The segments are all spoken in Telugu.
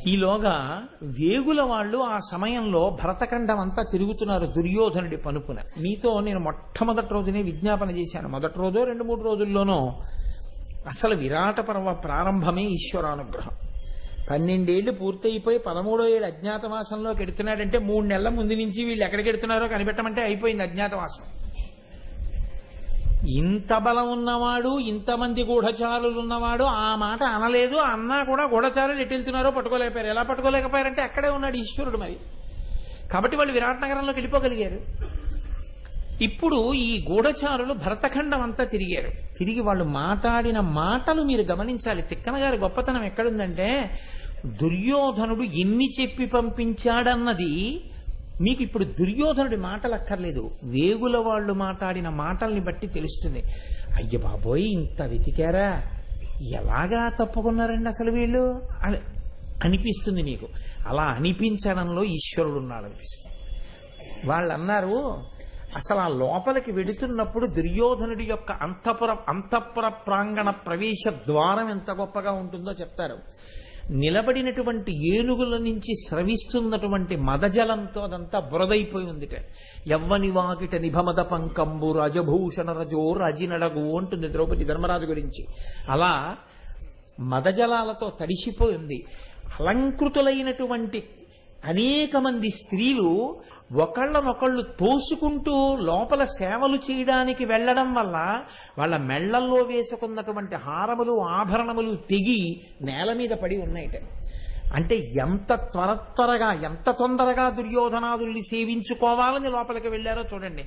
ఈలోగా వేగుల వాళ్ళు ఆ సమయంలో భరతఖండం అంతా తిరుగుతున్నారు దుర్యోధనుడి పనుపున. మీతో నేను మొట్టమొదటి రోజునే విజ్ఞాపన చేశాను. మొదటి రోజో 2-3 రోజుల్లోనో అసలు విరాట పర్వ ప్రారంభమే ఈశ్వరానుగ్రహం. 12 ఏళ్ళు పూర్తయిపోయి 13వ ఏడు అజ్ఞాతవాసంలోకి ఎడుతున్నాడంటే 3 నెలల ముందు నుంచి వీళ్ళు ఎక్కడికి ఎడుతున్నారో కనిపెట్టమంటే అయిపోయింది అజ్ఞాతవాసం. ఇంత బలం ఉన్నవాడు, ఇంతమంది గూఢచారులు ఉన్నవాడు ఆ మాట అనలేదు. అన్నా కూడా గూఢచారులు ఎటు వెళ్తున్నారో పట్టుకోలేకపోయారు. ఎలా పట్టుకోలేకపోయారంటే అక్కడే ఉన్నాడు ఈశ్వరుడు మరి. కాబట్టి వాళ్ళు విరాట్ నగరంలోకి వెళ్ళిపోగలిగారు. ఇప్పుడు ఈ గూఢచారులు భరతఖండం అంతా తిరిగారు. తిరిగి వాళ్ళు మాట్లాడిన మాటలు మీరు గమనించాలి. తిక్కన గారి గొప్పతనం ఎక్కడుందంటే దుర్యోధనుడు ఎన్ని చెప్పి పంపించాడన్నది మీకు ఇప్పుడు దుర్యోధనుడి మాటలు అక్కర్లేదు, వేగుల వాళ్ళు మాట్లాడిన మాటల్ని బట్టి తెలుస్తుంది. అయ్య బాబోయ్, ఇంత వెతికారా, ఎలాగా తప్పుకున్నారండి అసలు వీళ్ళు అనిపిస్తుంది మీకు. అలా అనిపించడంలో ఈశ్వరుడు ఉన్నాడు అనిపిస్తుంది. వాళ్ళు అన్నారు, అసలు ఆ లోపలికి వెడుతున్నప్పుడు దుర్యోధనుడి యొక్క అంతఃపుర ప్రాంగణ ప్రవేశ ద్వారం ఎంత గొప్పగా ఉంటుందో చెప్తారు. నిలబడినటువంటి ఏనుగుల నుంచి స్రవిస్తున్నటువంటి మదజలంతో అదంతా బురదైపోయి ఉందిట. యవ్వని వాకిట నిభమద పంకంబు రాజభూషణ రజో రజినడగు అంటుంది ద్రౌపది ధర్మరాజు గురించి. అలా మదజలాలతో తడిసిపోయి ఉంది. అలంకృతులైనటువంటి అనేక మంది స్త్రీలు ఒకళ్ళనొకళ్ళు తోసుకుంటూ లోపల సేవలు చేయడానికి వెళ్ళడం వల్ల వాళ్ళ మెళ్లల్లో వేసుకున్నటువంటి హారములు ఆభరణములు తెగి నేల మీద పడి ఉన్నాయిట. అంటే ఎంత త్వరగా ఎంత తొందరగా దుర్యోధనాదుల్ని సేవించుకోవాలని లోపలికి వెళ్ళారో చూడండి.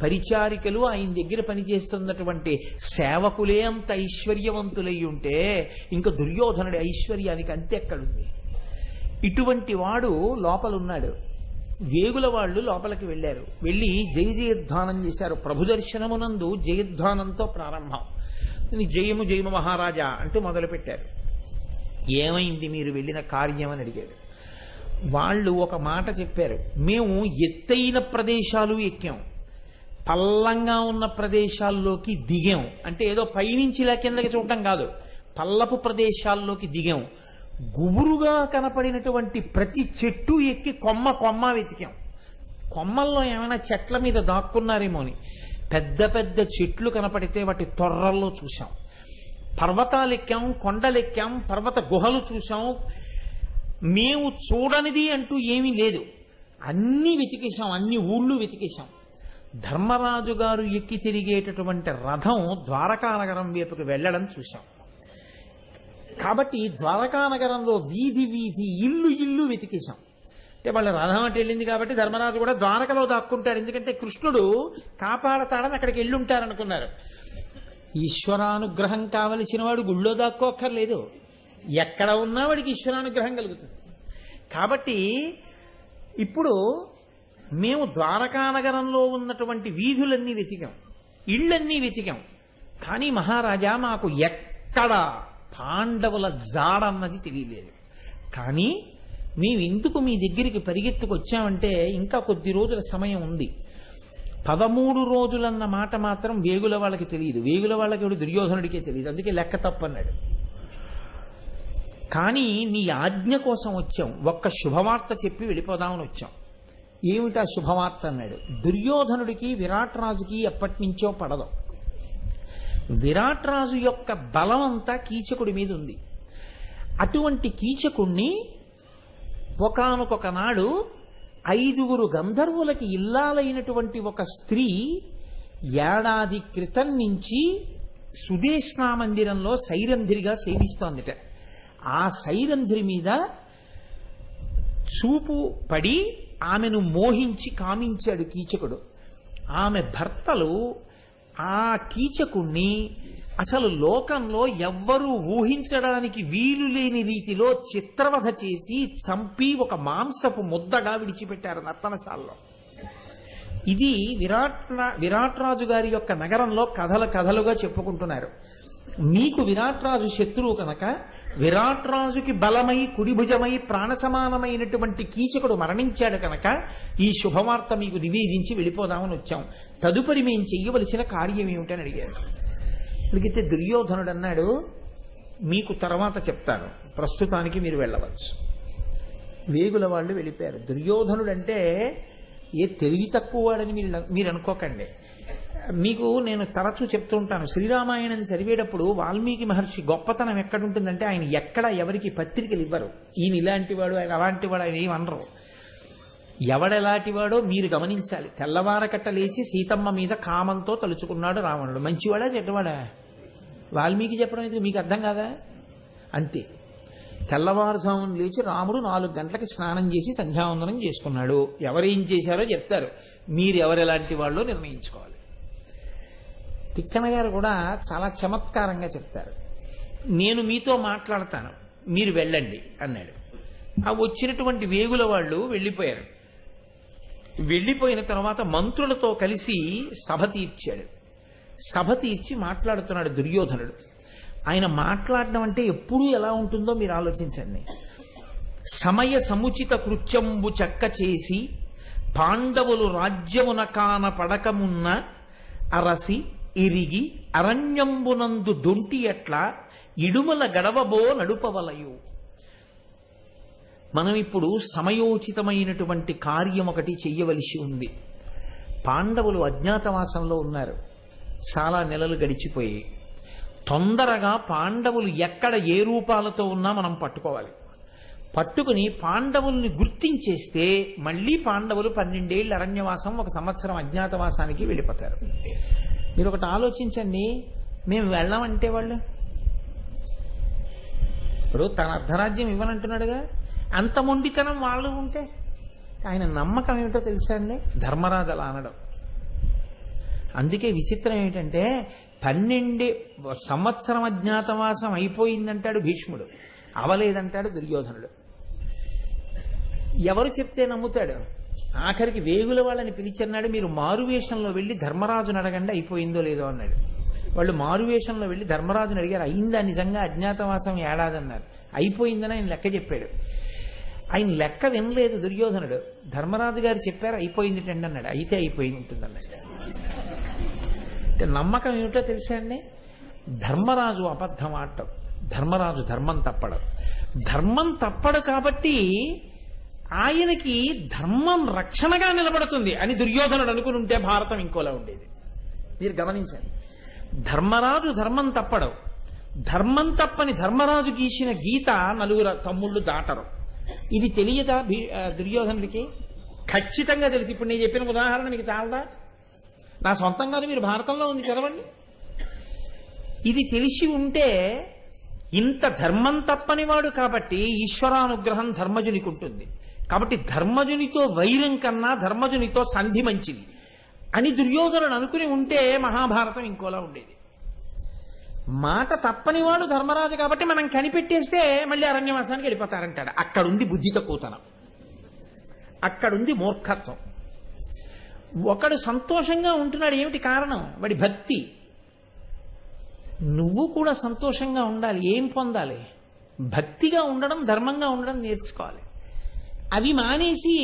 పరిచారికలు ఆయన దగ్గర పనిచేస్తున్నటువంటి సేవకులే అంత ఐశ్వర్యవంతులై ఉంటే ఇంకా దుర్యోధనుడి ఐశ్వర్యానికి అంతెక్కడుంది. ఇటువంటి వాడు లోపలున్నాడు. వేగుల వాళ్ళు లోపలికి వెళ్ళారు. వెళ్ళి జయజయధ్వానం చేశారు. ప్రభు దర్శనమునందు జయధ్వానంతో ప్రారంభం. జయము జయము మహారాజా అంటూ మొదలుపెట్టారు. ఏమైంది మీరు వెళ్ళిన కార్యం అని అడిగారు. వాళ్ళు ఒక మాట చెప్పారు, మేము ఎత్తైన ప్రదేశాలు ఎక్కాం, పల్లంగా ఉన్న ప్రదేశాల్లోకి దిగాం. అంటే ఏదో పైనుంచి ఇలా కిందకి చూడటం కాదు, పల్లపు ప్రదేశాల్లోకి దిగాం. గుబురుగా కనపడినటువంటి ప్రతి చెట్టు ఎక్కి కొమ్మ వెతికాం. కొమ్మల్లో ఏమైనా చెట్ల మీద దాక్కున్నారేమో అని. పెద్ద పెద్ద చెట్లు కనపడితే వాటి తొర్రల్లో చూశాం. పర్వతాలు ఎక్కాం, కొండలెక్కాం, పర్వత గుహలు చూశాం. మేము చూడనిది అంటూ ఏమీ లేదు. అన్నీ వెతికేశాం, అన్ని ఊళ్ళు వెతికేశాం. ధర్మరాజు గారు ఎక్కి తిరిగేటటువంటి రథం ద్వారకా నగరం వైపుకు వెళ్ళడం చూశాం. కాబట్టి ద్వారకా నగరంలో వీధి వీధి ఇల్లు వెతికేశాం. అంటే వాళ్ళ రథం అంటే వెళ్ళింది కాబట్టి ధర్మరాజు కూడా ద్వారకలో దాక్కుంటాడు, ఎందుకంటే కృష్ణుడు కాపాడతాడని అక్కడికి వెళ్ళుంటారనుకున్నారు. ఈశ్వరానుగ్రహం కావలసిన వాడు గుళ్ళో దాక్కోక్కర్లేదు, ఎక్కడ ఉన్నా వాడికి ఈశ్వరానుగ్రహం కలుగుతుంది. కాబట్టి ఇప్పుడు మేము ద్వారకా నగరంలో ఉన్నటువంటి వీధులన్నీ వెతికాం, ఇళ్ళన్నీ వెతికాం. కానీ మహారాజా మాకు ఎక్కడ పాండవుల జాడన్నది తెలియలేదు. కానీ మేము ఎందుకు మీ దగ్గరికి పరిగెత్తుకొచ్చామంటే ఇంకా కొద్ది రోజుల సమయం ఉంది. 13 రోజులన్న మాట మాత్రం వేగుల వాళ్ళకి తెలియదు. వేగుల వాళ్ళకి దుర్యోధనుడికే తెలియదు. అందుకే లెక్క తప్పన్నాడు. కానీ నీ ఆజ్ఞ కోసం వచ్చాం, ఒక్క శుభవార్త చెప్పి వెళ్ళిపోదామని వచ్చాం. ఏమిటా శుభవార్త అన్నాడు. దుర్యోధనుడికి విరాట్ రాజుకి ఎప్పటి నుంచో పడదు. విరాట్ రాజు యొక్క బలం అంతా కీచకుడి మీద ఉంది. అటువంటి కీచకుణ్ణి ఒకానొక నాడు 5 గంధర్వులకి ఇల్లాలైనటువంటి ఒక స్త్రీ ఏడాది క్రితం నుంచి సుదేష్ణా మందిరంలో సైరంధ్రిగా సేవిస్తోందిట. ఆ సైరంధ్రి మీద చూపు పడి ఆమెను మోహించి కామించాడు కీచకుడు. ఆమె భర్తలు ఆ కీచకుణ్ణి అసలు లోకంలో ఎవ్వరూ ఊహించడానికి వీలు లేని రీతిలో చిత్రవధ చేసి చంపి ఒక మాంసపు ముద్దగా విడిచిపెట్టారు నర్తనశాలలో. ఇది విరాట్ రాజు గారి యొక్క నగరంలో కథలుగా చెప్పుకుంటున్నారు. మీకు విరాట్ రాజు శత్రువు కనుక విరాట్ రాజుకి బలమై కుడిభుజమై ప్రాణ సమానమైనటువంటి కీచకుడు మరణించాడు కనుక ఈ శుభవార్త మీకు నివేదించి వెళ్ళిపోదామని వచ్చాం. తదుపరి మేము చెయ్యవలసిన కార్యం ఏమిటని అడిగారు. అడిగితే దుర్యోధనుడు అన్నాడు, మీకు తర్వాత చెప్తాను, ప్రస్తుతానికి మీరు వెళ్ళవచ్చు. వేగుల వాళ్ళు వెళ్ళిపోయారు. దుర్యోధనుడు అంటే ఏ తెలివి తక్కువ వాడని మీరు అనుకోకండి. మీకు నేను తరచూ చెప్తూ ఉంటాను, శ్రీరామాయణం చదివేటప్పుడు వాల్మీకి మహర్షి గొప్పతనం ఎక్కడుంటుందంటే ఆయన ఎక్కడ ఎవరికి పత్రికలు ఇవ్వరు. ఈయన ఇలాంటి వాడు, ఆయన అలాంటి వాడు, ఆయన ఏమనరు. ఎవడెలాంటి వాడో మీరు గమనించాలి. తెల్లవారకట్ట లేచి సీతమ్మ మీద కామంతో తలుచుకున్నాడు రావణుడు. మంచివాడా చెడ్డవాడా? వాల్మీకి చెప్పడం అయితే మీకు అర్థం కాదా? అంతే. తెల్లవారుజామున లేచి రాముడు 4 గంటలకి స్నానం చేసి సంధ్యావందనం చేసుకున్నాడు. ఎవరేం చేశారో చెప్తారు, మీరు ఎవరెలాంటి వాళ్ళో నిర్ణయించుకోవాలి. తిక్కన గారు కూడా చాలా చమత్కారంగా చెప్తారు. నేను మీతో మాట్లాడతాను, మీరు వెళ్ళండి అన్నాడు. ఆ వచ్చినటువంటి వేగుల వాళ్ళు వెళ్ళిపోయారు. వెళ్ళిపోయిన తర్వాత మంత్రులతో కలిసి సభ తీర్చాడు. సభ తీర్చి మాట్లాడుతున్నాడు దుర్యోధనుడు. ఆయన మాట్లాడడం అంటే ఎప్పుడూ ఎలా ఉంటుందో మీరు ఆలోచించండి. సమయ సముచిత కృత్యంబు చక్క చేసి పాండవులు రాజ్యమున కాన పడకమున్న అరసి ఇరిగి అరణ్యంబునందు దొంటి ఎట్లా ఇడుమల గడవబో నడుపవలయు. మనం ఇప్పుడు సమయోచితమైనటువంటి కార్యం ఒకటి చెయ్యవలసి ఉంది. పాండవులు అజ్ఞాతవాసంలో ఉన్నారు. చాలా నెలలు గడిచిపోయి తొందరగా పాండవులు ఎక్కడ ఏ రూపాలతో ఉన్నా మనం పట్టుకోవాలి. పట్టుకుని పాండవుల్ని గుర్తించేస్తే మళ్ళీ పాండవులు 12 ఏళ్ళు అరణ్యవాసం, 1 సంవత్సరం అజ్ఞాతవాసానికి వెళ్ళిపోతారు. మీరు ఒకటి ఆలోచించండి, మేము వెళ్ళమంటే వాళ్ళు ఇప్పుడు తన అర్ధరాజ్యం ఇవ్వనంటున్నాడుగా, అంత మొండితనం వాళ్ళు ఉంటే ఆయన నమ్మకం ఏమిటో తెలుసా అండి? ధర్మరాజు అలా అనడం. అందుకే విచిత్రం ఏమిటంటే 12 సంవత్సరం అజ్ఞాతవాసం అయిపోయిందంటాడు భీష్ముడు, అవలేదంటాడు దుర్యోధనుడు. ఎవరు చెప్తే నమ్ముతాడు? ఆఖరికి వేగుల వాళ్ళని పిలిచన్నాడు, మీరు మారువేషంలో వెళ్ళి ధర్మరాజుని అడగండి అయిపోయిందో లేదో అన్నాడు. వాళ్ళు మారువేషంలో వెళ్ళి ధర్మరాజుని అడిగారు, అయిందా నిజంగా అజ్ఞాతవాసం ఏడాది అన్నారు. అయిపోయిందని ఆయన లెక్క చెప్పాడు. ఆయన లెక్క వినలేదు దుర్యోధనుడు. ధర్మరాజు గారు చెప్పారు అయిపోయింది టెండి అన్నాడు. అయితే అయిపోయి ఉంటుంది అన్నాడు. అంటే నమ్మకం ఏమిటో తెలుసా అండి? ధర్మరాజు అబద్ధం ఆడటం, ధర్మరాజు ధర్మం తప్పడం. ధర్మం తప్పడు కాబట్టి ఆయనకి ధర్మం రక్షణగా నిలబడుతుంది అని దుర్యోధనుడు అనుకుని ఉంటే భారతం ఇంకోలా ఉండేది. మీరు గమనించండి, ధర్మరాజు ధర్మం తప్పడు. ధర్మం తప్పని ధర్మరాజు గీసిన గీత 4 తమ్ముళ్ళు దాటరు. ఇది తెలియదా దుర్యోధనుడికి? ఖచ్చితంగా తెలిసి. ఇప్పుడు నేను చెప్పిన ఉదాహరణ మీకు చాలదా? నా సొంతం కాదు, మీరు భారతంలో ఉంది చదవండి. ఇది తెలిసి ఉంటే, ఇంత ధర్మం తప్పని వాడు కాబట్టి ఈశ్వరానుగ్రహం ధర్మజునికి ఉంటుంది. కాబట్టి ధర్మజునితో వైరం కన్నా ధర్మజునితో సంధి మంచిది అని దుర్యోధనుడు అనుకుని ఉంటే మహాభారతం ఇంకోలా ఉండేది. మాట తప్పని వాడు ధర్మరాజు కాబట్టి మనం కనిపెట్టేస్తే మళ్ళీ అరణ్యవాసానికి వెళ్ళిపోతారంటాడు. అక్కడుంది బుద్ధి తక్కువతనం, అక్కడుంది మూర్ఖత్వం. ఒకడు సంతోషంగా ఉంటున్నాడు, ఏమిటి కారణం? వాడి భక్తి. నువ్వు కూడా సంతోషంగా ఉండాలి. ఏం పొందాలి? భక్తిగా ఉండడం, ధర్మంగా ఉండడం నేర్చుకోవాలి. అవి మానేసి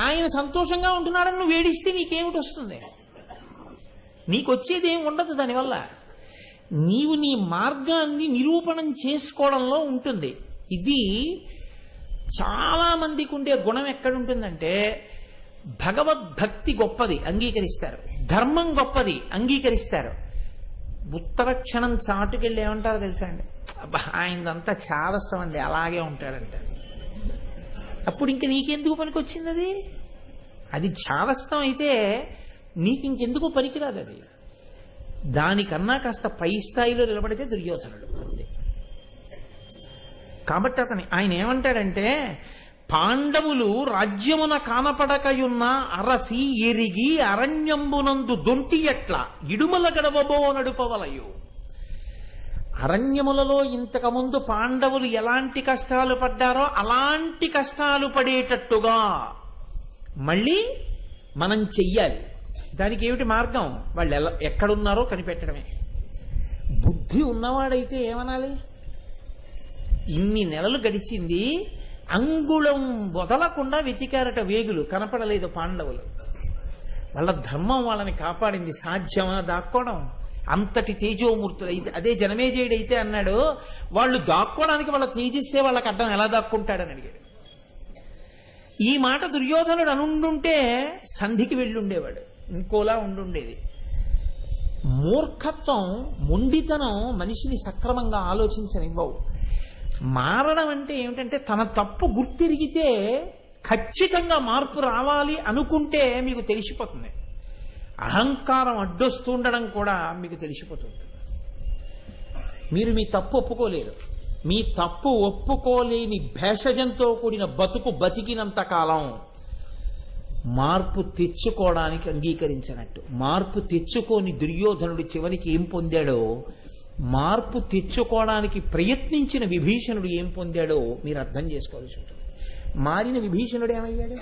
ఆయన సంతోషంగా ఉంటున్నాడని నువ్వు వేడిస్తే నీకేమిటి వస్తుంది? నీకు వచ్చేది ఏం ఉండదు దానివల్ల. నీవు నీ మార్గాన్ని నిరూపణం చేసుకోవడంలో ఉంటుంది. ఇది చాలా మందికి ఉండే గుణం ఎక్కడుంటుందంటే, భగవద్భక్తి గొప్పది అంగీకరిస్తారు, ధర్మం గొప్పది అంగీకరిస్తారు. ఉత్తర క్షణం చాటుకెళ్ళి ఏమంటారో తెలుసా అండి? అబ్బా ఆయనదంతా చాదస్తం అండి, అలాగే ఉంటాడంటారు. అప్పుడు ఇంక నీకెందుకు పనికొచ్చింది అది? అది చాదస్తం అయితే నీకు ఇంకెందుకు పనికిరాదు అది. దానికన్నా కాస్త పై స్థాయిలో నిలబడితే దుర్యోధనుడు అంతే. కాబట్టి ఆయన ఏమంటాడంటే, పాండవులు రాజ్యమున కానపడకయున్న అరసి ఎరిగి అరణ్యంబునందు దొంటి ఎట్ల ఇడుమల గడవబో నడుపవలయు. అరణ్యములలో ఇంతకుముందు పాండవులు ఎలాంటి కష్టాలు పడ్డారో అలాంటి కష్టాలు పడేటట్టుగా మళ్ళీ మనం చెయ్యాలి. దానికి ఏమిటి మార్గం? వాళ్ళు ఎక్కడున్నారో కనిపెట్టడమే. బుద్ధి ఉన్నవాడైతే ఏమనాలి? ఇన్ని నెలలు గడిచింది, అంగుళం వదలకుండా వెతికారట వేగులు, కనపడలేదు పాండవులు. వాళ్ళ ధర్మం వాళ్ళని కాపాడింది. సాధ్యమా దాక్కోవడం? అంతటి తేజోమూర్తులు అయితే, అదే జనమేజయుడైతే అన్నాడు, వాళ్ళు దాక్కోవడానికి వాళ్ళ తేజస్సే వాళ్ళకి అడ్డం ఎలా దాక్కుంటాడని అడిగాడు. ఈ మాట దుర్యోధనుడు అనుండుంటే సంధికి వెళ్ళుండేవాడు, ఇంకోలా ఉండుండేది. మూర్ఖత్వం, మొండితనం మనిషిని సక్రమంగా ఆలోచించనివ్వవు. మారడం అంటే ఏమిటంటే తన తప్పు గుర్తిరిగితే ఖచ్చితంగా మార్పు రావాలి అనుకుంటే మీకు తెలిసిపోతుంది. అహంకారం అడ్డొస్తుండడం కూడా మీకు తెలిసిపోతుంది. మీరు మీ తప్పు ఒప్పుకోలేరు. మీ తప్పు ఒప్పుకోలేని భేషజంతో కూడిన బతుకు బతికినంత కాలం మార్పు తెచ్చుకోవడానికి అంగీకరించినట్టు. మార్పు తెచ్చుకోని దుర్యోధనుడు చివరికి ఏం పొందాడో, మార్పు తెచ్చుకోవడానికి ప్రయత్నించిన విభీషణుడు ఏం పొందాడో మీరు అర్థం చేసుకోవాల్సి ఉంటుంది. మారిన విభీషణుడు ఏమయ్యాడు,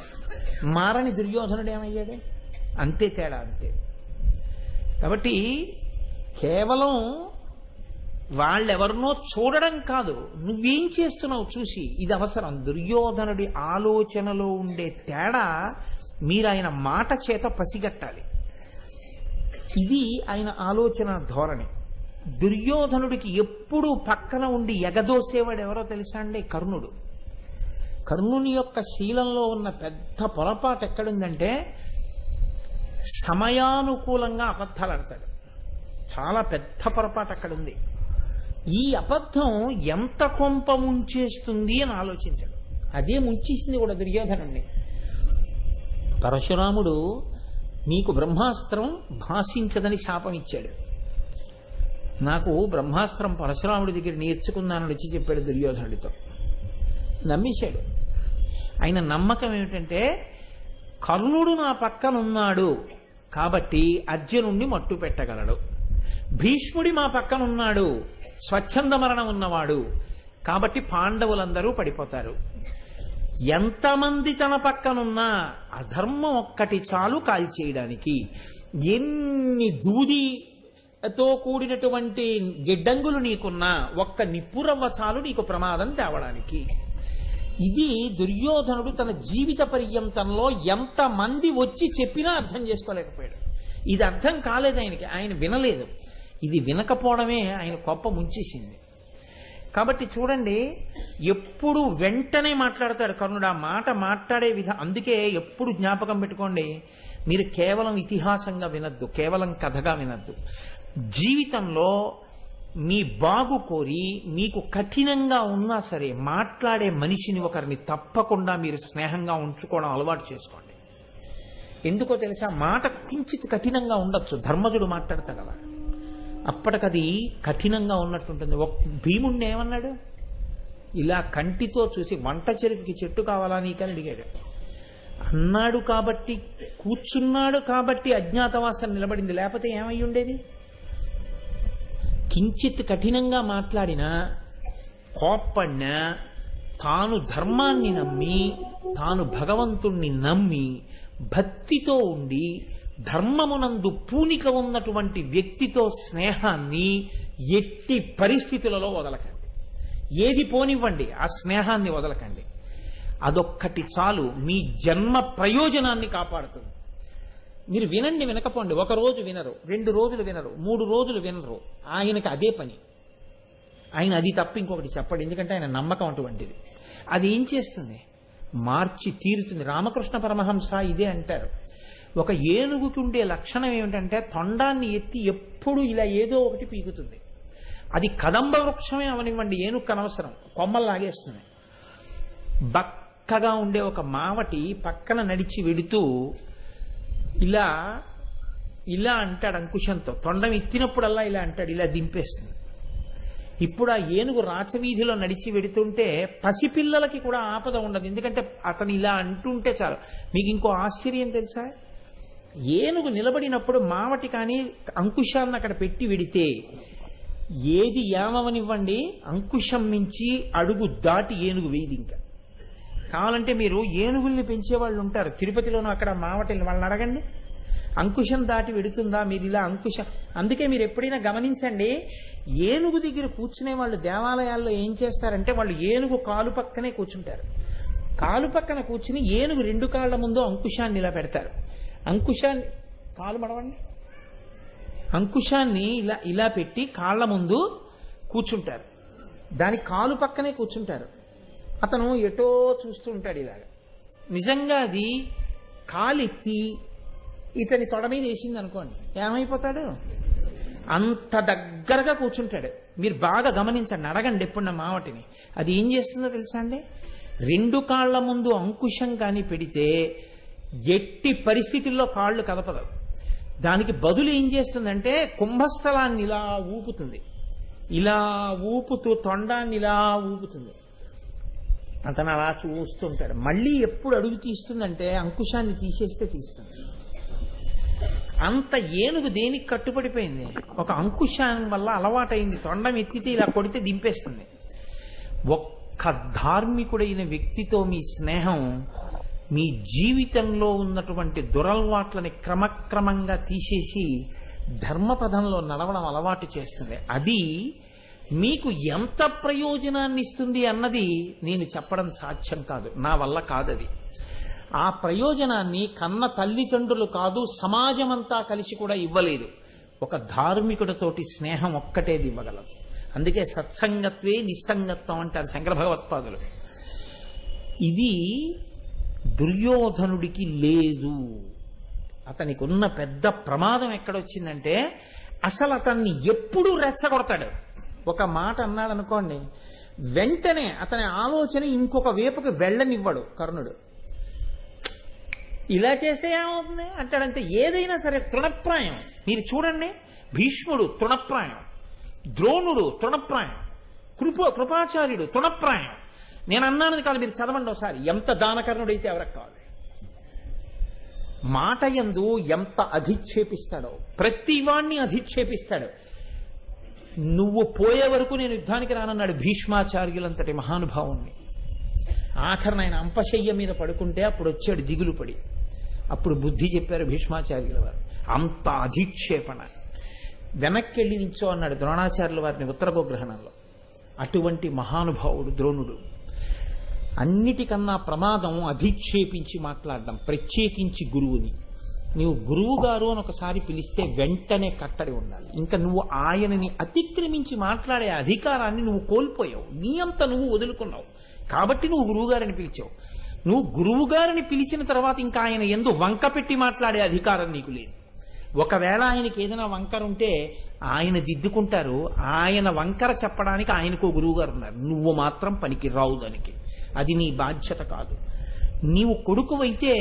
మారని దుర్యోధనుడు ఏమయ్యాడు, అంతే తేడా, అంతే. కాబట్టి కేవలం వాళ్ళెవరినో చూడడం కాదు, నువ్వేం చేస్తున్నావు చూసి ఇది అవసరం. దుర్యోధనుడి ఆలోచనలో ఉండే తేడా మీరు ఆయన మాట చేత పసిగట్టాలి. ఇది ఆయన ఆలోచన ధోరణి. దుర్యోధనుడికి ఎప్పుడూ పక్కన ఉండి ఎగదోసేవాడు ఎవరో తెలుసా అండి? కర్ణుడు. కర్ణుని యొక్క శీలంలో ఉన్న పెద్ద పొరపాటు ఎక్కడుందంటే సమయానుకూలంగా అబద్ధాలు ఆడతాడు. చాలా పెద్ద పొరపాటు అక్కడ ఉంది. ఈ అబద్ధం ఎంత కొంప ముంచేస్తుంది అని ఆలోచించాడు. అదే ముంచేసింది కూడా దుర్యోధనుణ్ణి. పరశురాముడు నీకు బ్రహ్మాస్త్రం భాషించదని శాపం ఇచ్చాడు. నాకు బ్రహ్మాస్త్రం పరశురాముడి దగ్గర నేర్చుకున్నానని వచ్చి చెప్పాడు దుర్యోధనుడితో. నమ్మేశాడు. ఆయన నమ్మకం ఏమిటంటే కర్ణుడు నా పక్కనున్నాడు కాబట్టి అర్జునుణ్ణి మట్టు పెట్టగలడు, భీష్ముడి మా పక్కనున్నాడు స్వచ్ఛంద మరణం ఉన్నవాడు కాబట్టి పాండవులందరూ పడిపోతారు. ఎంతమంది తన పక్కనున్నా అధర్మం ఒక్కటి చాలు కాల్చేయడానికి. ఎన్ని దూదితో కూడినటువంటి గిడ్డంగులు నీకున్నా ఒక్క నిప్పురవ్వ చాలు నీకు ప్రమాదం తేవడానికి. ఇది దుర్యోధనుడు తన జీవిత పర్యంతంలో ఎంతమంది వచ్చి చెప్పినా అర్థం చేసుకోలేకపోయాడు. ఇది అర్థం కాలేదు ఆయనకి, ఆయన వినలేదు. ఇది వినకపోవడమే ఆయన గొప్ప ముంచేసింది. కాబట్టి చూడండి, ఎప్పుడు వెంటనే మాట్లాడతాడు కర్ణుడు. ఆ మాట మాట్లాడే అందుకే ఎప్పుడు జ్ఞాపకం పెట్టుకోండి, మీరు కేవలం ఇతిహాసంగా వినద్దు, కేవలం కథగా వినద్దు. జీవితంలో మీ బాగు కోరి మీకు కఠినంగా ఉన్నా సరే మాట్లాడే మనిషిని ఒకరిని తప్పకుండా మీరు స్నేహంగా ఉంచుకోవడం అలవాటు చేసుకోండి. ఎందుకో తెలుసా, మాట కించిత్ కఠినంగా ఉండొచ్చు, ధర్మజుడు మాట్లాడతాడు అలా, అప్పటికది కఠినంగా ఉన్నట్టుంటుంది. భీముణ్ణి ఏమన్నాడు, ఇలా కంటితో చూసి వంట చెరుకుకి చెట్టు కావాలా నీకని అడిగాడు. అన్నాడు కాబట్టి, కూర్చున్నాడు కాబట్టి అజ్ఞాతవాసం నిలబడింది, లేకపోతే ఏమై ఉండేది? కించిత్ కఠినంగా మాట్లాడినా, కోప్పడినా, తాను ధర్మాన్ని నమ్మి, తాను భగవంతుణ్ణి నమ్మి, భక్తితో ఉండి, ధర్మమునందు పూనిక ఉన్నటువంటి వ్యక్తితో స్నేహాన్ని ఎట్టి పరిస్థితులలో వదలకండి. ఏది పోనివ్వండి, ఆ స్నేహాన్ని వదలకండి. అదొక్కటి చాలు మీ జన్మ ప్రయోజనాన్ని కాపాడుతుంది. మీరు వినండి, వినకపోండి. ఒక రోజు వినరు, 2 రోజులు వినరు, 3 రోజులు వినరు, ఆయనకి అదే పని. ఆయన అది తప్ప ఇంకొకటి చెప్పండి, ఎందుకంటే ఆయన నమ్మకం అటువంటిది. అది ఏం చేస్తుంది? మార్చి తీరుతుంది. రామకృష్ణ పరమహంస ఇదే అంటారు. ఒక ఏనుగుకి ఉండే లక్షణం ఏమిటంటే తొండాన్ని ఎత్తి ఎప్పుడు ఇలా ఏదో ఒకటి పీకుతుంది. అది కదంబ వృక్షమే అవనివ్వండి, ఏనుగు అనవసరం, కొమ్మలు లాగేస్తుంది. బక్కగా ఉండే ఒక మావటి పక్కన నడిచి వెడుతూ ఇలా ఇలా అంటాడు అంకుశంతో, తొండం ఎత్తినప్పుడల్లా ఇలా అంటాడు, ఇలా దింపేస్తుంది. ఇప్పుడు ఆ ఏనుగు రాచవీధిలో నడిచి వెడుతుంటే పసిపిల్లలకి కూడా ఆపద ఉండదు, ఎందుకంటే అతను ఇలా అంటుంటే చాలు. మీకు ఇంకో ఆశ్చర్యం తెలుసా, ఏనుగు నిలబడినప్పుడు మావటి కానీ అంకుశాన్ని అక్కడ పెట్టి వెడితే ఏది ఏమవనివ్వండి, అంకుశం నుంచి అడుగు దాటి ఏనుగు వేయదు. ఇంకా కావాలంటే మీరు ఏనుగుల్ని పెంచేవాళ్ళు ఉంటారు తిరుపతిలోనూ, అక్కడ మావటిని వాళ్ళని అడగండి, అంకుశం దాటి వెడుతుందా? మీరు ఇలా అంకుశం. అందుకే మీరు ఎప్పుడైనా గమనించండి, ఏనుగు దగ్గర కూర్చునే వాళ్ళు దేవాలయాల్లో ఏం చేస్తారంటే వాళ్ళు ఏనుగు కాలు పక్కనే కూర్చుంటారు. కాలు పక్కన కూర్చుని ఏనుగు 2 కాళ్ల ముందు అంకుశాన్ని ఇలా పెడతారు. అంకుశాన్ని కాలు మడవండి, అంకుశాన్ని ఇలా ఇలా పెట్టి కాళ్ల ముందు కూర్చుంటారు. దాని కాలు పక్కనే కూర్చుంటారు. అతను ఎటో చూస్తూ ఉంటాడు ఇలాగా. నిజంగా అది కాలెత్తి ఇతని తొడ మీద వేసింది అనుకోండి, ఏమైపోతాడు? అంత దగ్గరగా కూర్చుంటాడు. మీరు బాగా గమనించండి, అడగండి ఎప్పుడు నా మావటిని. అది ఏం చేస్తుందో తెలుసా అండి? 2 కాళ్ల ముందు అంకుశం కానీ పెడితే ఎట్టి పరిస్థితుల్లో కాళ్ళు కదపదు. దానికి బదులు ఏం చేస్తుందంటే కుంభస్థలాన్ని ఇలా ఊపుతుంది, ఇలా ఊపుతూ తొండాన్ని ఇలా ఊపుతుంది. అతను అలా చూస్తుంటాడు. మళ్ళీ ఎప్పుడు అడుగు తీస్తుందంటే అంకుశాన్ని తీసేస్తే తీస్తుంది. అంత ఏనుగు దేనికి కట్టుబడిపోయింది? ఒక అంకుశం వల్ల అలవాటైంది. తొండం ఎత్తితే ఇలా కొడితే దింపేస్తుంది. ఒక్క ధార్మికుడైన వ్యక్తితో మీ స్నేహం మీ జీవితంలో ఉన్నటువంటి దురలవాట్లని క్రమక్రమంగా తీసేసి ధర్మపథంలో నడవడం అలవాటు చేస్తుంది. అది మీకు ఎంత ప్రయోజనాన్ని ఇస్తుంది అన్నది నేను చెప్పడం సాధ్యం కాదు, నా వల్ల కాదది. ఆ ప్రయోజనాన్ని కన్న తల్లిదండ్రులు కాదు, సమాజమంతా కలిసి కూడా ఇవ్వలేదు. ఒక ధార్మికుడితోటి స్నేహం ఒక్కటేది ఇవ్వగలదు. అందుకే సత్సంగత్వే నిస్సంగత్వం అంటారు శంకర భగవత్పాదులు. ఇది దుర్యోధనుడికి లేదు. అతనికి ఉన్న పెద్ద ప్రమాదం ఎక్కడొచ్చిందంటే అసలు అతన్ని ఎప్పుడూ రెచ్చగొడతాడు. ఒక మాట అన్నాడు అనుకోండి, వెంటనే అతని ఆలోచన ఇంకొక వైపుకి వెళ్ళనివ్వడు కర్ణుడు. ఇలా చేస్తే ఏమవుతుంది అంటాడంటే ఏదైనా సరే తృణప్రాయం. మీరు చూడండి, భీష్ముడు తృణప్రాయం, ద్రోణుడు తృణప్రాయం, కృపాచార్యుడు తృణప్రాయం. నేను అన్నానది కాదు, మీరు చదవండి ఒకసారి. ఎంత దానకర్ణుడైతే ఎవరికి కావాలి, మాట యందు ఎంత అధిక్షేపిస్తాడో, ప్రతివాణ్ణి అధిక్షేపిస్తాడు. నువ్వు పోయే వరకు నేను యుద్ధానికి రానన్నాడు భీష్మాచార్యులంతటి మహానుభావుణ్ణి. ఆఖరణ ఆయన అంపశయ్య మీద పడుకుంటే అప్పుడు వచ్చాడు దిగులు పడి. అప్పుడు బుద్ధి చెప్పారు భీష్మాచార్యుల వారు. అంత అధిక్షేపణ. వెనక్కి వెళ్ళి నించో అన్నాడు ద్రోణాచార్యుల వారిని ఉత్తర గోగ్రహణంలో. అటువంటి మహానుభావుడు ద్రోణుడు. అన్నిటికన్నా ప్రమాదం అధిక్షేపించి మాట్లాడడం, ప్రత్యేకించి గురువుని. నువ్వు గురువు గారు అని ఒకసారి పిలిస్తే వెంటనే కట్టడి ఉండాలి. ఇంకా నువ్వు ఆయనని అతిక్రమించి మాట్లాడే అధికారాన్ని నువ్వు కోల్పోయావు, నీ అంత నువ్వు వదులుకున్నావు. కాబట్టి నువ్వు గురువుగారిని పిలిచావు. నువ్వు గురువుగారిని పిలిచిన తర్వాత ఇంకా ఆయన ఎందు వంక పెట్టి మాట్లాడే అధికారం నీకు లేదు. ఒకవేళ ఆయనకి ఏదైనా వంకర ఉంటే ఆయన దిద్దుకుంటారు. ఆయన వంకర చెప్పడానికి ఆయనకు గురువుగారు ఉన్నారు. నువ్వు మాత్రం పనికి రావు దానికి. అది నీ బాధ్యత కాదు. నీవు కొడుకువైతే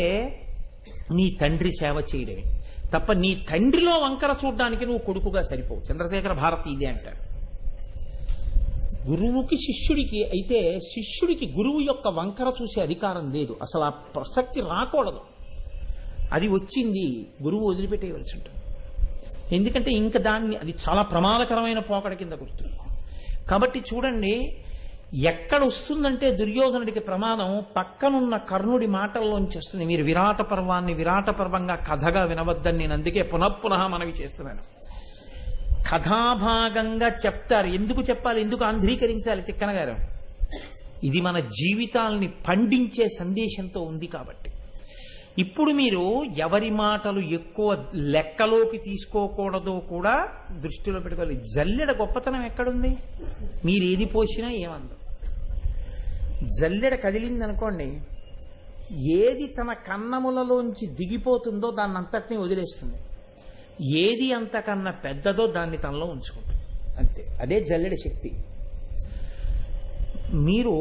నీ తండ్రి సేవ చేయడమే తప్ప నీ తండ్రిలో వంకర చూడడానికి నువ్వు కొడుకుగా సరిపోవు. చంద్రశేఖర భారతి ఇదే అంటారు. గురువుకి శిష్యుడికి అయితే శిష్యుడికి గురువు యొక్క వంకర చూసే అధికారం లేదు. అసలు ఆ ప్రసక్తి రాకూడదు. అది వచ్చింది గురువు వదిలిపెట్టేయవలసి ఉంటుంది. ఎందుకంటే ఇంకా దాన్ని అది చాలా ప్రమాదకరమైన పోకడ కింద గుర్తుంది. కాబట్టి చూడండి, ఎక్కడ వస్తుందంటే దుర్యోధనుడికి ప్రమాదం పక్కనున్న కర్ణుడి మాటల్లోంచి వస్తుంది. మీరు విరాట పర్వాన్ని విరాట పర్వంగా కథగా వినవద్దని నేను అందుకే పునఃపునః మనవి చేస్తున్నాను. కథాభాగంగా చెప్తారు. ఎందుకు చెప్పాలి, ఎందుకు ఆంధ్రీకరించాలి తిక్కన గారు? ఇది మన జీవితాల్ని పండించే సందేశంతో ఉంది కాబట్టి. ఇప్పుడు మీరు ఎవరి మాటలు ఎక్కువ లెక్కలోకి తీసుకోకూడదో కూడా దృష్టిలో పెట్టుకోవాలి. జల్లెడ గొప్పతనం ఎక్కడుంది? మీరు ఏది పోసినా ఏమందో. జల్లెడ కదిలిందనుకోండి, ఏది తన కన్నములలోంచి దిగిపోతుందో దాన్ని అంతటినీ వదిలేస్తుంది. ఏది అంతకన్నా పెద్దదో దాన్ని తనలో ఉంచుకుంటుంది. అంతే, అదే జల్లెడ శక్తి. మీరు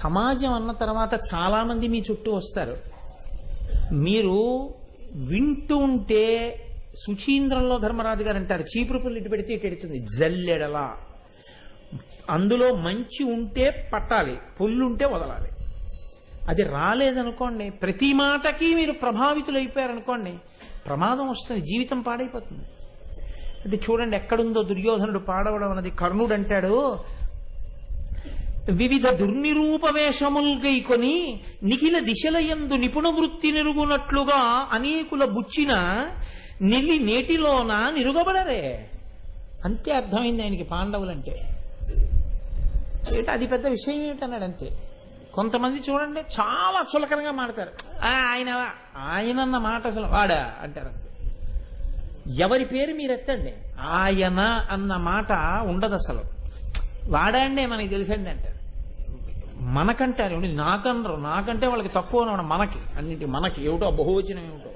సమాజం అన్న తర్వాత చాలా మంది మీ చుట్టూ వస్తారు. మీరు వింటూ ఉంటే సుచీంద్రంలో ధర్మరాజు గారు అంటారు, చీపురు పుల్లు ఇటు పెడితే ఇటు ఎడుతుంది జల్లెడలా. అందులో మంచి ఉంటే పట్టాలి, పుల్లుంటే వదలాలి. అది రాలేదనుకోండి, ప్రతి మాటకి మీరు ప్రభావితులు అయిపోయారనుకోండి, ప్రమాదం వస్తుంది, జీవితం పాడైపోతుంది. అంటే చూడండి ఎక్కడుందో దుర్యోధనుడు పాడవడం అన్నది. కర్ణుడు అంటాడు, వివిధ దుర్నిరూప వేషముల్ గైకొని నిఖిల దిశలయందు నిపుణ వృత్తి నిరుగునట్లుగా అనేకుల బుచ్చిన నిలి నేటిలోన నిరుగబడరే. అంతే అర్థమైంది ఆయనకి పాండవులంటే. అది పెద్ద విషయం ఏమిటన్నాడు అంతే. కొంతమంది చూడండి చాలా చులకనగా మాడతారు. ఆయనన్న మాట అసలు వాడా అంటారు. ఎవరి పేరు మీరు ఎత్తండి, ఆయన అన్న మాట ఉండదు అసలు. వాడా అండి మనకి తెలుసండి అంటారు. మనకంటారు ఏమిటి, నాకనరు, నాకంటే వాళ్ళకి తక్కువ అనమాట, మనకి మనకి ఏమిటో బహువచనం ఏమిటో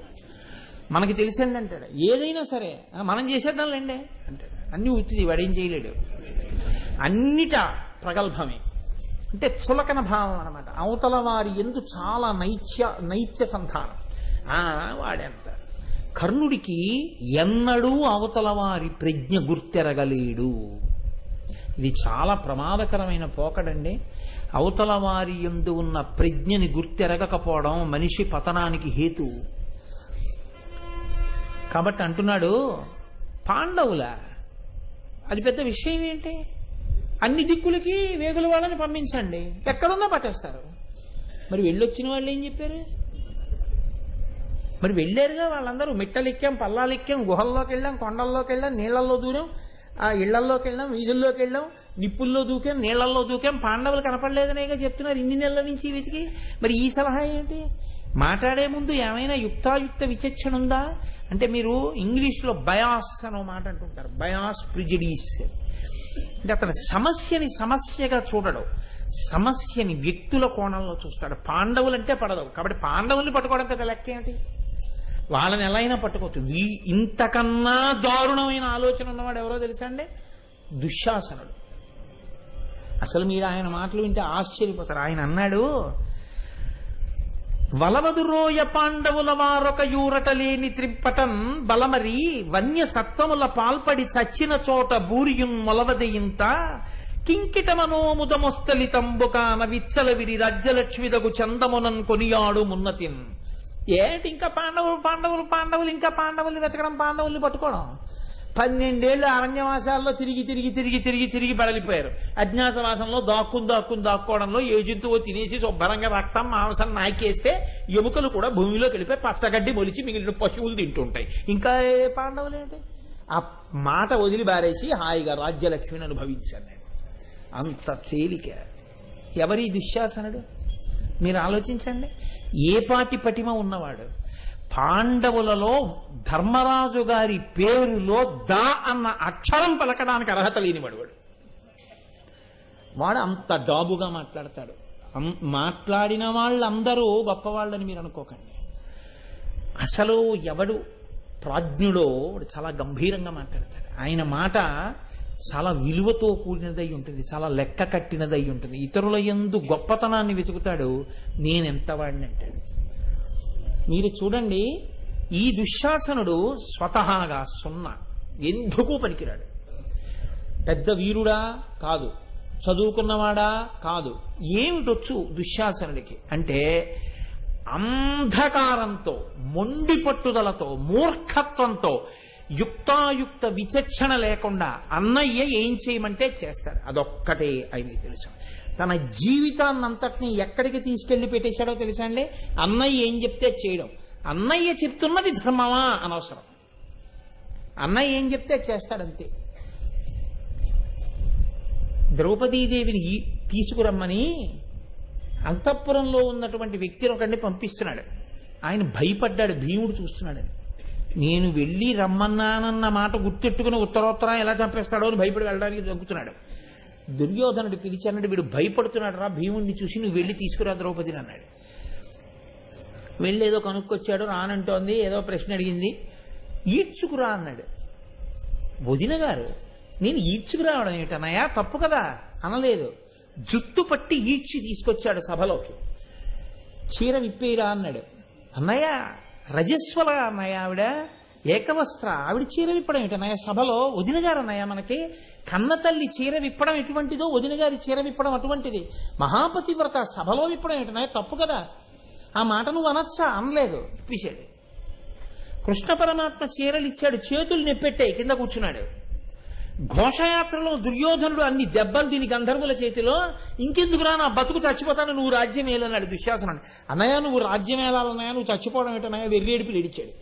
మనకి తెలిసింది అంటాడు. ఏదైనా సరే మనం చేసేద్దాంలేండి అంటాడు. అన్ని ఉత్తిది, వాడేం చేయలేడు, అన్నిట ప్రగల్భమే. అంటే చులకన భావం అనమాట. అవతల వారి ఎందు చాలా నైత్య సంధానం. వాడెంత కర్ణుడికి ఎన్నడూ అవతల వారి ప్రజ్ఞ గుర్తెరగలేడు. ఇది చాలా ప్రమాదకరమైన పోకడండి. అవతల వారి యందు ఉన్న ప్రజ్ఞని గుర్తెరగకపోవడం మనిషి పతనానికి హేతు. కాబట్టి అంటున్నాడు, పాండవుల అది పెద్ద విషయం ఏంటి, అన్ని దిక్కులకి వేగుల వాళ్ళని పంపించండి, ఎక్కడున్నా పట్టేస్తారు. మరి వెళ్ళొచ్చిన వాళ్ళు ఏం చెప్పారు? మరి వెళ్ళారుగా వాళ్ళందరూ. మిట్టలెక్కాం, పల్లాలెక్కాం, గుహల్లోకి వెళ్ళాం, కొండల్లోకి వెళ్ళాం, నీళ్లలో దూరాం, ఆ ఇళ్లల్లోకి వెళ్ళాం, వీధుల్లోకి వెళ్ళాం, నిప్పుల్లో దూకాం, నీళ్లలో దూకాం, పాండవులు కనపడలేదనేగా చెప్తున్నారు ఇన్ని నెలల నుంచి వెతికి. మరి ఈ సలహా ఏంటి? మాట్లాడే ముందు ఏమైనా యుక్తాయుక్త విచక్షణ ఉందా అంటే, మీరు ఇంగ్లీష్లో బయాస్ అనో మాట అంటుంటారు, బయాస్ ప్రిజుడీస్ అంటే అతను సమస్యని సమస్యగా చూడడు, సమస్యని వ్యక్తుల కోణంలో చూస్తాడు. పాండవులంటే పడదు కాబట్టి పాండవుల్ని పట్టుకోవడం పెద్ద లెక్క ఏంటి, వాళ్ళని ఎలా అయినా పట్టుకోవచ్చు. ఇంతకన్నా దారుణమైన ఆలోచన ఉన్నవాడు ఎవరో తెలుసా అండి? దుశ్శాసనుడు. అసలు మీరు ఆయన మాటలు వింటే ఆశ్చర్యపోతారు. ఆయన అన్నాడు, వలవదురోయ పాండవుల వారొక యూరట లేని త్రిప్పటన్ బలమరి వన్య సత్వముల పాల్పడి చచ్చిన చోట బూరియున్ మొలవదయింత కింకిట మనోముదమొస్తలితంబుకాన విచ్చల విడి రాజ్యలక్ష్మిదగు చందమునన్ కొనియాడు మున్నతిన్. ఏంటి ఇంకా పాండవులు పాండవులు పాండవులు, ఇంకా పాండవుల్ని వెతకడం, పాండవుల్ని పట్టుకోవడం. 12 ఏళ్ళు అరణ్యవాసాల్లో తిరిగి తిరిగి తిరిగి తిరిగి తిరిగి బడలిపోయారు. అజ్ఞాతవాసంలో దాక్కోవడంలో ఏ జంతువు తినేసి శుభ్రంగా రక్తం మాంసం నాకేస్తే ఎముకలు కూడా భూమిలోకి వెళ్ళిపోయి పచ్చగడ్డి మొలిచి మిగిలిన పశువులు తింటుంటాయి. ఇంకా పాండవులు ఏంటి? ఆ మాట వదిలి బారేసి హాయిగా రాజ్యలక్ష్మిని అనుభవించాను నేను. అంత తేలిక ఎవరి దుశ్శాసనుడు? మీరు ఆలోచించండి. ఏ పాటి పటిమ ఉన్నవాడు. పాండవులలో ధర్మరాజు గారి పేరులో దా అన్న అక్షరం పలకడానికి అర్హత లేనివాడు వాడు అంత డాబుగా మాట్లాడతాడు. మాట్లాడిన వాళ్ళందరూ గొప్పవాళ్ళని మీరు అనుకోకండి. అసలు ఎవడు ప్రాజ్ఞుడో వాడు చాలా గంభీరంగా మాట్లాడతాడు. ఆయన మాట చాలా విలువతో కూడినదై ఉంటుంది, చాలా లెక్క కట్టినదై ఉంటుంది. ఇతరుల యందు గొప్పతనాన్ని వెతుకుతాడు, నేనెంత వాడిని అంటాడు. మీరు చూడండి, ఈ దుశ్శాసనుడు స్వతహాగా సున్నా, ఎందుకు పనికిరాడు. పెద్ద వీరుడా కాదు, చదువుకున్నవాడా కాదు. ఏమిటొచ్చు దుశ్శాసనుడికి అంటే, అంధకారంతో, మొండి పట్టుదలతో, మూర్ఖత్వంతో, యుక్తాయుక్త విచక్షణ లేకుండా అన్నయ్య ఏం చేయమంటే చేస్తాడు. అదొక్కటే ఆయనకి తెలుసు. తన జీవితాన్నంతటినీ ఎక్కడికి తీసుకెళ్లి పెట్టేశాడో తెలుసా అండి? అన్నయ్య ఏం చెప్తే చేయడం. అన్నయ్య చెప్తున్నది ధర్మమా అనవసరం, అన్నయ్య ఏం చెప్తే చేస్తాడంతే. ద్రౌపదీదేవిని తీసుకురమ్మని అంతఃపురంలో ఉన్నటువంటి వ్యక్తిని ఒకడిని పంపిస్తున్నాడు. ఆయన భయపడ్డాడు, భీముడు చూస్తున్నాడని. నేను వెళ్ళి రమ్మన్నానన్న మాట గుర్తెట్టుకుని ఉత్తరోత్తరం ఎలా చంపేస్తాడో అని భయపడి వెళ్ళడానికి జంకుతున్నాడు. దుర్యోధనుడు పిలిచాడు, వీడు భయపడుతున్నాడు రా భీముడిని చూసి, నువ్వు వెళ్ళి తీసుకురా ద్రౌపదిని అన్నాడు. వెళ్ళి ఏదో కనుక్కొచ్చాడు, రానంటోంది, ఏదో ప్రశ్న అడిగింది, ఈడ్చుకురా అన్నాడు. వదిన గారు, నేను ఈడ్చుకురావడం ఏమిటన్నయ్యా, తప్పు కదా అనలేదు. జుట్టు పట్టి ఈడ్చి తీసుకొచ్చాడు సభలోకి. చీర విప్పేరా అన్నాడు. అన్నయ్య రజస్వల అన్నయ్య, ఆవిడ ఏకవస్త్ర, ఆవిడ చీర విప్పడం ఏంటన్నయ్య సభలో? వదిన గారు అన్నయ్య, మనకి కన్న తల్లి చీర విప్పడం ఎటువంటిదో వదిన గారి చీర విప్పడం అటువంటిది. మహాపతివ్రత సభలో విప్పడం ఏంటన్నయ్య, తప్పు కదా, ఆ మాట నువ్వు అనొచ్చా అనలేదు, ఇప్పించాడు. కృష్ణ పరమాత్మ చీరలు ఇచ్చాడు, చేతులు నెప్పెట్టాయి, కింద కూర్చున్నాడు. ఘోషయాత్రలో దుర్యోధనుడు అన్ని దెబ్బలు దీని గంధర్వుల చేతిలో, ఇంకెందుకురా నా బతుకు చచ్చిపోతాను, నువ్వు రాజ్యం ఏలన్నాడు దుశ్శాసనుడు. అన్నయ్య నువ్వు రాజ్యం ఏలాలన్నయ్య, నువ్వు చచ్చిపోవడం ఏంటన్నయ్య, వెర్రేడుపులు ఏడిచాడు.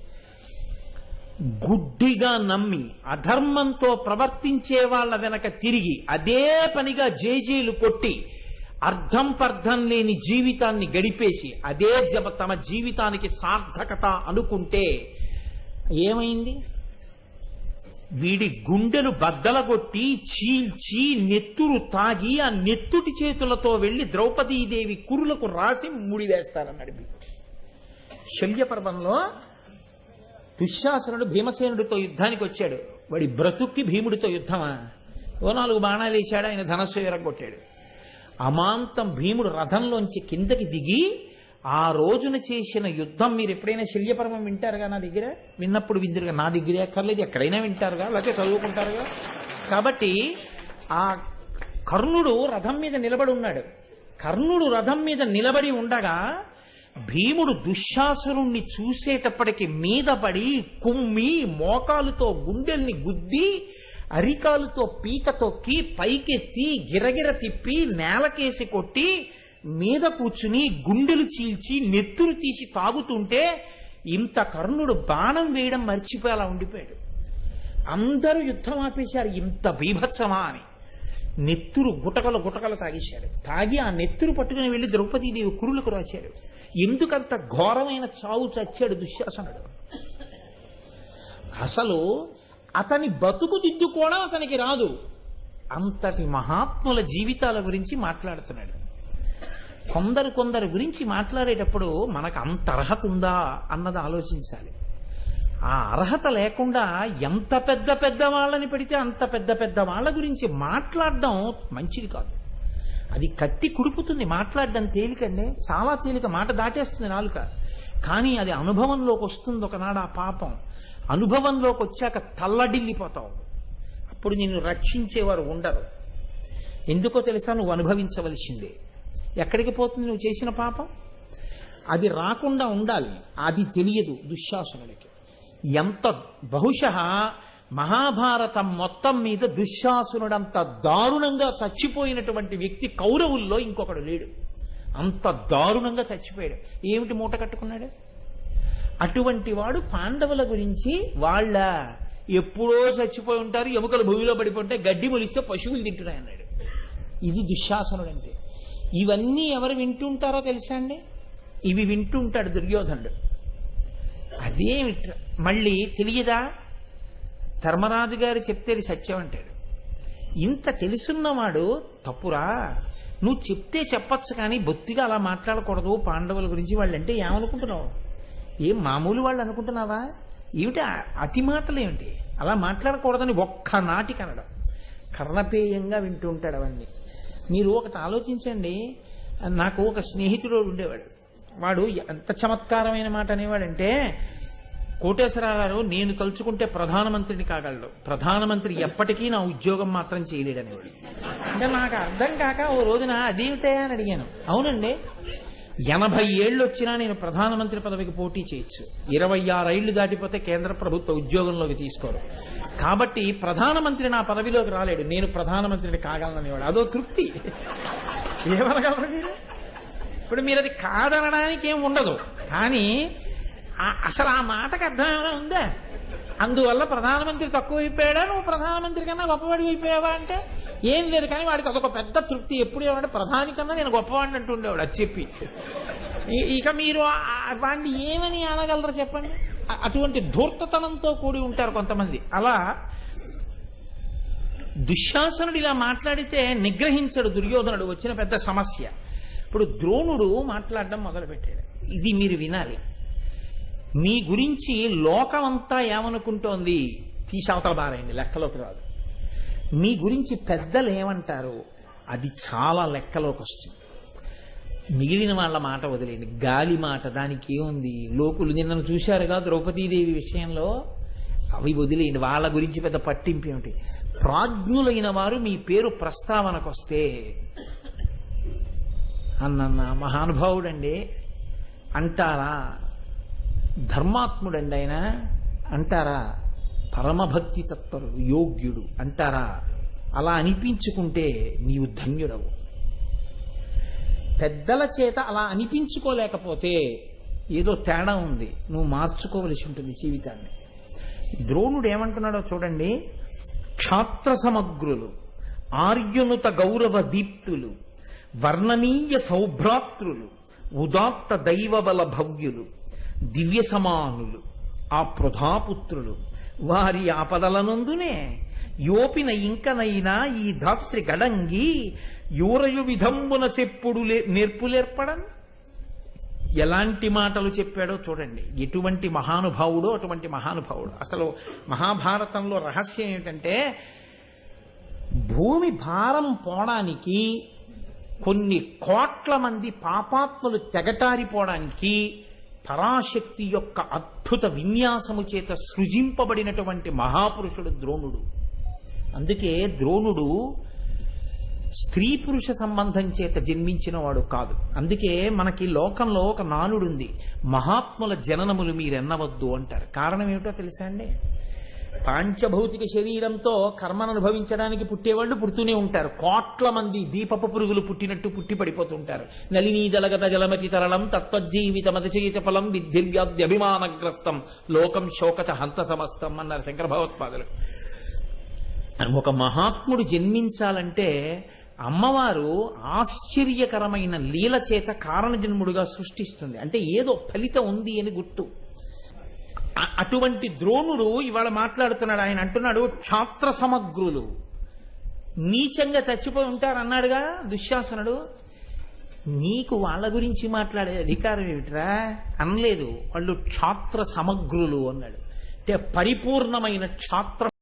గుడ్డిగా నమ్మి అధర్మంతో ప్రవర్తించే వాళ్ళ వెనక తిరిగి అదే పనిగా జేజేలు కొట్టి అర్థం పర్థం లేని జీవితాన్ని గడిపేసి అదే తమ జీవితానికి సార్థకత అనుకుంటే ఏమైంది? వీడి గుండెలు బద్దలగొట్టి చీల్చి నెత్తురు తాగి ఆ నెత్తుటి చేతులతో వెళ్లి ద్రౌపదీదేవి కురులకు రాసి ముడివేస్తారన్నాడు. శల్య పర్వంలో దుశ్శాసనుడు భీమసేనుడితో యుద్ధానికి వచ్చాడు. వాడి బ్రతుక్కి భీముడితో యుద్ధమా? ఓ 4 బాణాలు వేశాడు, ఆయన ధనస్సు విరగొట్టాడు. అమాంతం భీముడు రథంలోంచి కిందకి దిగి ఆ రోజున చేసిన యుద్ధం మీరు ఎప్పుడైనా శల్యపర్వం వింటారుగా? నా దగ్గర విన్నప్పుడు విందురుగా, నా దగ్గర ఎక్కర్లేదు, ఎక్కడైనా వింటారుగా, లేకపోతే చదువుకుంటారుగా. కాబట్టి ఆ కర్ణుడు రథం మీద నిలబడి ఉన్నాడు. కర్ణుడు రథం మీద నిలబడి ఉండగా భీముడు దుశ్శాసనుణ్ణి చూసేటప్పటికి మీద పడి కుమ్మి మోకాలుతో గుండెల్ని గుద్ది అరికాలుతో పీక తొక్కి పైకెత్తి గిరగిర తిప్పి నేలకేసి కొట్టి మీద కూర్చుని గుండెలు చీల్చి నెత్తురు తీసి తాగుతుంటే ఇంత కర్ణుడు బాణం వేయడం మర్చిపోయి అలా ఉండిపోయాడు. అందరూ యుద్ధం ఆపేశారు. ఇంత బీభత్సమా అని నెత్తురు గుటకలు తాగేశాడు. తాగి ఆ నెత్తురు పట్టుకుని వెళ్లి ద్రౌపదీదేవి కురులకు రాశాడు. ఎందుకంత ఘోరమైన చావు చచ్చాడు దుశ్శాసనుడు? అసలు అతని బతుకు దిద్దుకోవడం అతనికి రాదు. అంతటి మహాత్ముల జీవితాల గురించి మాట్లాడుతున్నాడు. కొందరు గురించి మాట్లాడేటప్పుడు మనకు అంత అర్హత ఉందా అన్నది ఆలోచించాలి. ఆ అర్హత లేకుండా ఎంత పెద్ద వాళ్ళని పెడితే అంత పెద్ద వాళ్ళ గురించి మాట్లాడడం మంచిది కాదు. అది కత్తి కుడుపుతుంది. మాట్లాడడం తేలికండి, చాలా తేలిక, మాట దాటేస్తుంది నాలుక. కానీ అది అనుభవంలోకి వస్తుంది ఒకనాడు. ఆ పాపం అనుభవంలోకి వచ్చాక తల్లడిల్లిపోతావు. అప్పుడు నిన్ను రక్షించేవారు ఉండరు. ఎందుకో తెలుసా? నువ్వు అనుభవించవలసిందే. ఎక్కడికి పోతుంది నువ్వు చేసిన పాపం? అది రాకుండా ఉండాలి. అది తెలియదు దుశ్శాసనుడికి. ఎంత బహుశः మహాభారతం మొత్తం మీద దుశ్శాసనుడంత దారుణంగా చచ్చిపోయినటువంటి వ్యక్తి కౌరవుల్లో ఇంకొకడు లేడు. అంత దారుణంగా చచ్చిపోయాడు. ఏమిటి మూట కట్టుకున్నాడు? అటువంటి వాడు పాండవుల గురించి వాళ్ళ ఎప్పుడో చచ్చిపోయి ఉంటారు, ఎముకలు భూమిలో పడిపోతే గడ్డి మొలిస్తే పశువులు తింటున్నాయన్నాడు. ఇది దుశ్శాసనుడు అంటే. ఇవన్నీ ఎవరు వింటుంటారో తెలుసా అండి? ఇవి వింటుంటాడు దుర్యోధనుడు. అదే మళ్ళీ తెలియదా? ధర్మరాజు గారు చెప్తే సత్యం అంటాడు. ఇంత తెలుసున్నవాడు తప్పురా, నువ్వు చెప్తే చెప్పచ్చు కానీ బొత్తిగా అలా మాట్లాడకూడదు పాండవుల గురించి. వాళ్ళంటే ఏమనుకుంటున్నావు? ఏం మామూలు వాళ్ళు అనుకుంటున్నావా? ఏమిటి అతి మాటలు ఏమిటి? అలా మాట్లాడకూడదని ఒక్కనాటి కనడం. కర్ణపేయంగా వింటూ ఉంటాడు అవన్నీ. మీరు ఒకటి ఆలోచించండి. నాకు ఒక స్నేహితుడు ఉండేవాడు. వాడు ఎంత చమత్కారమైన మాట అనేవాడంటే, కోటేశ్వరరావు గారు నేను తలుచుకుంటే ప్రధానమంత్రిని కాగలడు, ప్రధానమంత్రి ఎప్పటికీ నా ఉద్యోగం మాత్రం చేయలేడనేవాడు. అంటే నాకు అర్థం కాక ఓ రోజున అదేమిటయా అని అడిగాను. అవునండి, 80 ఏళ్ళు వచ్చినా నేను ప్రధానమంత్రి పదవికి పోటీ చేయొచ్చు, 26 ఏళ్లు దాటిపోతే కేంద్ర ప్రభుత్వ ఉద్యోగంలోకి తీసుకోరు, కాబట్టి ప్రధానమంత్రి నా పదవిలోకి రాలేడు, నేను ప్రధానమంత్రిని కాగలననేవాడు. అదో తృప్తి. ఏమనగలరు మీరు? ఇప్పుడు మీరు అది కాదనడానికి ఏం ఉండదు, కానీ అసలు ఆ మాటకు అర్థం ఏమైనా ఉందా? అందువల్ల ప్రధానమంత్రి తక్కువ అయిపోయాడా, నువ్వు ప్రధానమంత్రి కన్నా గొప్పవాడి అయిపోయావా అంటే ఏం లేదు. కానీ వాడికి అదొక పెద్ద తృప్తి. ఎప్పుడు ఏమంటే ప్రధాని కన్నా నేను గొప్పవాడిని అంటూ ఉండేవాడు అది చెప్పి. ఇక మీరు వాడిని ఏమని అనగలరు చెప్పండి? అటువంటి ధూర్తతనంతో కూడి ఉంటారు కొంతమంది. అలా దుశ్శాసనుడు ఇలా మాట్లాడితే నిగ్రహించడు దుర్యోధనుడు. వచ్చిన పెద్ద సమస్య. ఇప్పుడు ద్రోణుడు మాట్లాడడం మొదలుపెట్టాడు. ఇది మీరు వినాలి. మీ గురించి లోకమంతా ఏమనుకుంటోంది తీసవతల బారైంది, లెక్కలోకి రాదు. మీ గురించి పెద్దలు ఏమంటారు అది చాలా లెక్కలోకి వస్తుంది. మిగిలిన వాళ్ళ మాట వదిలేండి, గాలి మాట, దానికి ఏముంది? లోకులు నిన్నను చూశారుగా ద్రౌపదీదేవి విషయంలో, అవి వదిలేయండి. వాళ్ళ గురించి పెద్ద పట్టింపు ఏమిటి? ప్రాజ్ఞులైన వారు మీ పేరు ప్రస్తావనకు వస్తే, అన్న మహానుభావుడండి అంటారా? ధర్మాత్ముడండి ఆయన అంటారా? పరమభక్తి తత్పరుడు, యోగ్యుడు అంటారా? అలా అనిపించుకుంటే నీవు ధన్యుడవు. పెద్దల చేత అలా అనిపించుకోలేకపోతే ఏదో తేడా ఉంది, నువ్వు మార్చుకోవలసి ఉంటుంది జీవితాన్ని. ద్రోణుడు ఏమంటున్నాడో చూడండి. క్షాత్ర సమగ్రులు, ఆర్యునుత గౌరవ దీప్తులు, వర్ణనీయ సౌభ్రాతృలు, ఉదాత్త దైవబల భవ్యులు, దివ్య సమానులు, ఆ ప్రధాపుత్రులు, వారి ఆపదలనందునే యోపిన ఇంకనైనా ఈ ధాత్రి గడంగి యూరయు విధంబున చెప్పుడు నేర్పులేర్పడం. ఎలాంటి మాటలు చెప్పాడో చూడండి. ఎటువంటి మహానుభావుడో అటువంటి మహానుభావుడు. అసలు మహాభారతంలో రహస్యం ఏమిటంటే, భూమి భారం పోవడానికి, కొన్ని కోట్ల మంది పాపాత్ములు తెగటారిపోవడానికి పరాశక్తి యొక్క అద్భుత విన్యాసము చేత సృజింపబడినటువంటి మహాపురుషుడు ద్రోణుడు. అందుకే ద్రోణుడు స్త్రీ పురుష సంబంధం చేత జన్మించిన వాడు కాదు. అందుకే మనకి లోకంలో ఒక నానుడుంది, మహాత్ముల జననములు మీరెన్నవద్దు అంటారు. కారణం ఏమిటో తెలుసా అండి? పాంచభౌతిక శరీరంతో కర్మను అనుభవించడానికి పుట్టేవాళ్ళు పుడుతూనే ఉంటారు. కోట్ల మంది దీపపు పురుగులు పుట్టినట్టు పుట్టి పడిపోతుంటారు. నలినీ దళగత జలమతి తరళం తత్వజీవితమతిశయిత ఫలం విద్ధిర్వ్యాధ్యభిమానగ్రస్తం లోకం శోకచ హంత సమస్తం అన్నారు శంకర భగవత్పాదులు. ఒక మహాత్ముడు జన్మించాలంటే అమ్మవారు ఆశ్చర్యకరమైన లీల చేత కారణజన్ముడుగా సృష్టిస్తుంది. అంటే ఏదో ఫలితం ఉంది అని గుర్తు. అటువంటి ద్రోణుడు ఇవాళ మాట్లాడుతున్నాడు. ఆయన అంటున్నాడు, క్షాత్ర సమగ్రులు నీచంగా చచ్చిపోయి ఉంటారన్నాడుగా దుశ్శాసనుడు. నీకు వాళ్ళ గురించి మాట్లాడే అధికారం ఏమిట్రా అనలేదు. వాళ్ళు క్షాత్ర సమగ్రులు అన్నాడు. అంటే పరిపూర్ణమైన క్షాత్ర